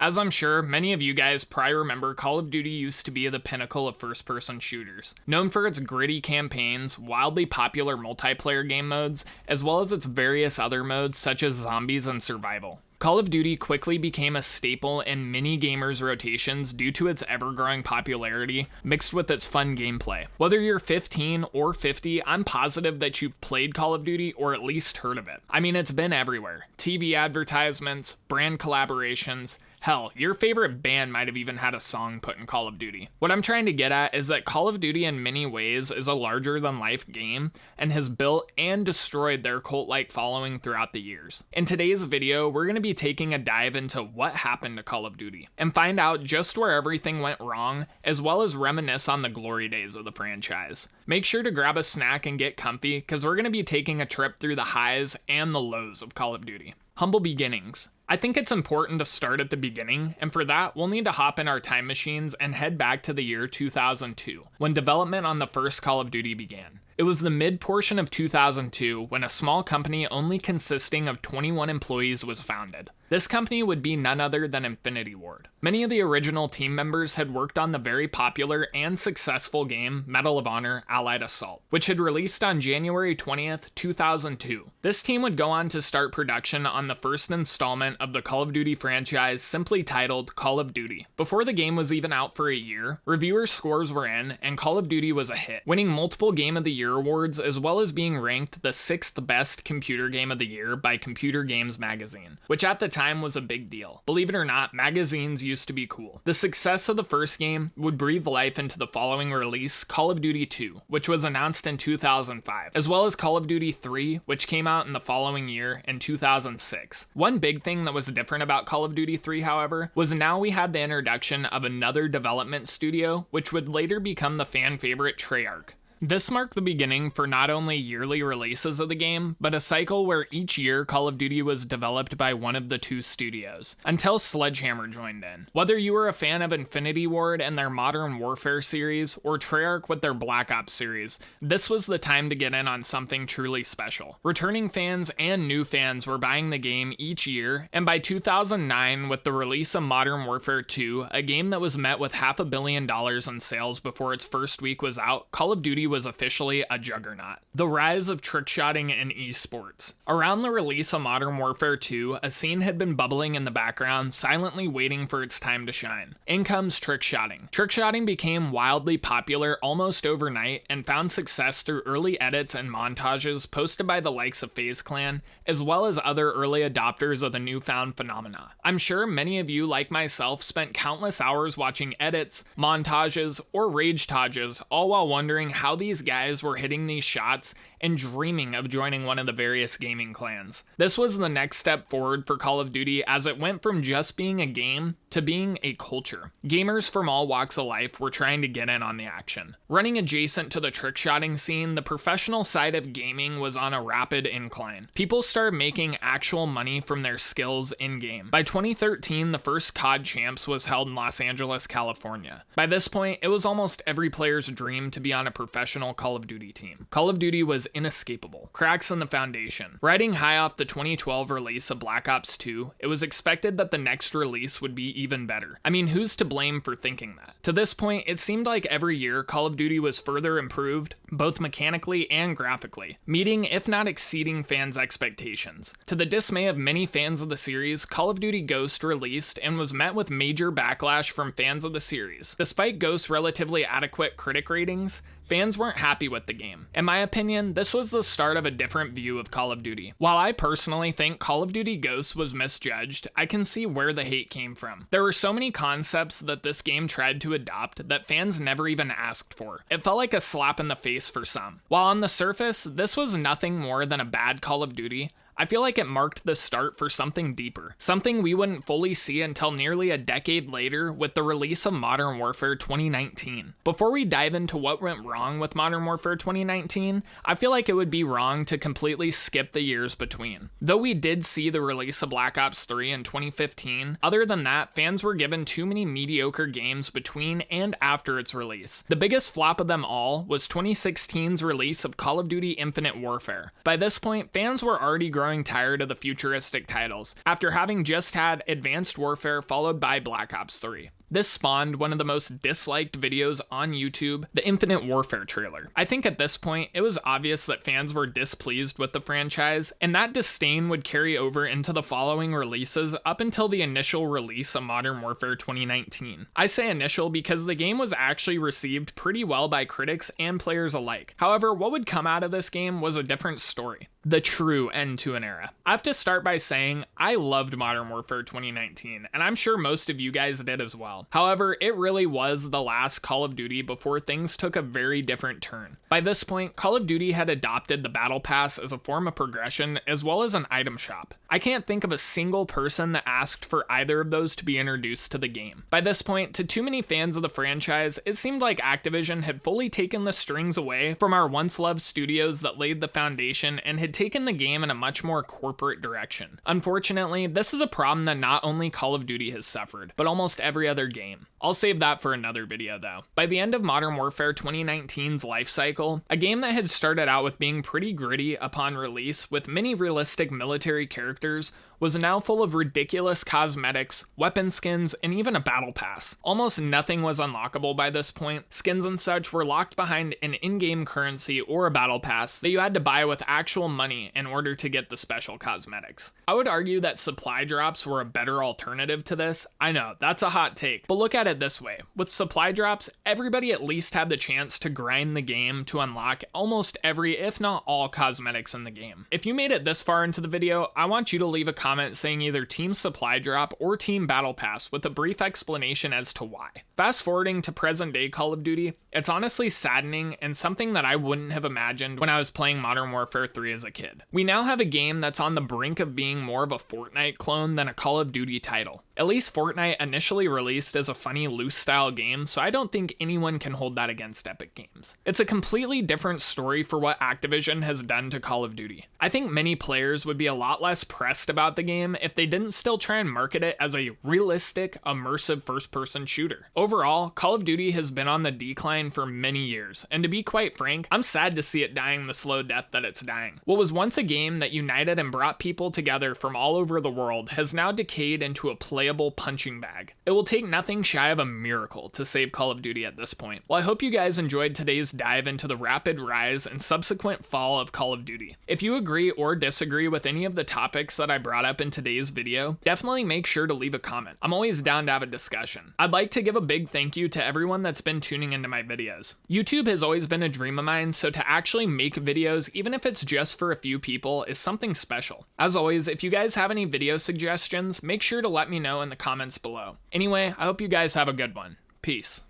As I'm sure many of you guys probably remember, Call of Duty used to be the pinnacle of first-person shooters. Known for its gritty campaigns, wildly popular multiplayer game modes, as well as its various other modes such as zombies and survival. Call of Duty quickly became a staple in many gamers' rotations due to its ever-growing popularity, mixed with its fun gameplay. Whether you're 15 or 50, I'm positive that you've played Call of Duty or at least heard of it. I mean, it's been everywhere. TV advertisements, brand collaborations, hell, your favorite band might have even had a song put in Call of Duty. What I'm trying to get at is that Call of Duty in many ways is a larger-than-life game and has built and destroyed their cult-like following throughout the years. In today's video, we're going to be taking a dive into what happened to Call of Duty and find out just where everything went wrong, as well as reminisce on the glory days of the franchise. Make sure to grab a snack and get comfy, because we're going to be taking a trip through the highs and the lows of Call of Duty. Humble beginnings. I think it's important to start at the beginning, and for that, we'll need to hop in our time machines and head back to the year 2002, when development on the first Call of Duty began. It was the mid-portion of 2002 when a small company only consisting of 21 employees was founded. This company would be none other than Infinity Ward. Many of the original team members had worked on the very popular and successful game Medal of Honor Allied Assault, which had released on January 20th, 2002. This team would go on to start production on the first installment of the Call of Duty franchise, simply titled Call of Duty. Before the game was even out for a year, reviewer scores were in, and Call of Duty was a hit, winning multiple Game of the Year awards, as well as being ranked the 6th best computer game of the year by Computer Games magazine, which at the time was a big deal. Believe it or not, magazines used to be cool. The success of the first game would breathe life into the following release, Call of Duty 2, which was announced in 2005, as well as Call of Duty 3, which came out in the following year in 2006. One big thing that was different about Call of Duty 3, however, was now we had the introduction of another development studio, which would later become the fan favorite Treyarch. This marked the beginning for not only yearly releases of the game, but a cycle where each year Call of Duty was developed by one of the two studios, until Sledgehammer joined in. Whether you were a fan of Infinity Ward and their Modern Warfare series, or Treyarch with their Black Ops series, this was the time to get in on something truly special. Returning fans and new fans were buying the game each year, and by 2009, with the release of Modern Warfare 2, a game that was met with $500 million in sales before its first week was out, Call of Duty was officially a juggernaut. The rise of trickshotting in esports. Around the release of Modern Warfare 2, a scene had been bubbling in the background, silently waiting for its time to shine. In comes trickshotting. Trickshotting became wildly popular almost overnight and found success through early edits and montages posted by the likes of FaZe Clan, as well as other early adopters of the newfound phenomena. I'm sure many of you, like myself, spent countless hours watching edits, montages, or rage-tages, all while wondering how these guys were hitting these shots and dreaming of joining one of the various gaming clans. This was the next step forward for Call of Duty, as it went from just being a game to being a culture. Gamers from all walks of life were trying to get in on the action. Running adjacent to the trickshotting scene, the professional side of gaming was on a rapid incline. People started making actual money from their skills in-game. By 2013, the first COD Champs was held in Los Angeles, California. By this point, it was almost every player's dream to be on a professional Call of Duty team. Call of Duty was inescapable. Cracks in the foundation. Riding high off the 2012 release of Black Ops 2, it was expected that the next release would be even better. I mean, who's to blame for thinking that? To this point, it seemed like every year Call of Duty was further improved, both mechanically and graphically, meeting if not exceeding fans' expectations. To the dismay of many fans of the series, Call of Duty Ghost released and was met with major backlash from fans of the series. Despite Ghost's relatively adequate critic ratings, fans weren't happy with the game. In my opinion, this was the start of a different view of Call of Duty. While I personally think Call of Duty Ghosts was misjudged, I can see where the hate came from. There were so many concepts that this game tried to adopt that fans never even asked for. It felt like a slap in the face for some. While on the surface, this was nothing more than a bad Call of Duty, I feel like it marked the start for something deeper, something we wouldn't fully see until nearly a decade later with the release of Modern Warfare 2019. Before we dive into what went wrong with Modern Warfare 2019, I feel like it would be wrong to completely skip the years between. Though we did see the release of Black Ops 3 in 2015, other than that, fans were given too many mediocre games between and after its release. The biggest flop of them all was 2016's release of Call of Duty Infinite Warfare. By this point, fans were already growing growing tired of the futuristic titles, after having just had Advanced Warfare followed by Black Ops 3. This spawned one of the most disliked videos on YouTube, the Infinite Warfare trailer. I think at this point, it was obvious that fans were displeased with the franchise, and that disdain would carry over into the following releases up until the initial release of Modern Warfare 2019. I say initial because the game was actually received pretty well by critics and players alike. However, what would come out of this game was a different story. The true end to an era. I have to start by saying I loved Modern Warfare 2019, and I'm sure most of you guys did as well. However, it really was the last Call of Duty before things took a very different turn. By this point, Call of Duty had adopted the Battle Pass as a form of progression as well as an item shop. I can't think of a single person that asked for either of those to be introduced to the game. By this point, to too many fans of the franchise, it seemed like Activision had fully taken the strings away from our once loved studios that laid the foundation and had taken the game in a much more corporate direction. Unfortunately, this is a problem that not only Call of Duty has suffered, but almost every other game. I'll save that for another video though. By the end of Modern Warfare 2019's life cycle, a game that had started out with being pretty gritty upon release with many realistic military characters was now full of ridiculous cosmetics, weapon skins, and even a battle pass. Almost nothing was unlockable by this point. Skins and such were locked behind an in-game currency or a battle pass that you had to buy with actual money in order to get the special cosmetics. I would argue that supply drops were a better alternative to this. I know, that's a hot take, but look at it this way. With supply drops, everybody at least had the chance to grind the game to unlock almost every, if not all, cosmetics in the game. If you made it this far into the video, I want you to leave a comment saying either Team Supply Drop or Team Battle Pass with a brief explanation as to why. Fast forwarding to present day Call of Duty, it's honestly saddening and something that I wouldn't have imagined when I was playing Modern Warfare 3 as a kid. We now have a game that's on the brink of being more of a Fortnite clone than a Call of Duty title. At least Fortnite initially released as a funny loose style game, so I don't think anyone can hold that against Epic Games. It's a completely different story for what Activision has done to Call of Duty. I think many players would be a lot less pressed about the game if they didn't still try and market it as a realistic, immersive first-person shooter. Overall, Call of Duty has been on the decline for many years, and to be quite frank, I'm sad to see it dying the slow death that it's dying. What was once a game that united and brought people together from all over the world has now decayed into a playable punching bag. It will take nothing shy of a miracle to save Call of Duty at this point. Well, I hope you guys enjoyed today's dive into the rapid rise and subsequent fall of Call of Duty. If you agree or disagree with any of the topics that I brought up in today's video, definitely make sure to leave a comment. I'm always down to have a discussion. I'd like to give a big thank you to everyone that's been tuning into my videos. YouTube has always been a dream of mine, so to actually make videos, even if it's just for a few people, is something special. As always, if you guys have any video suggestions, make sure to let me know in the comments below. Anyway, I hope you guys have a good one. Peace.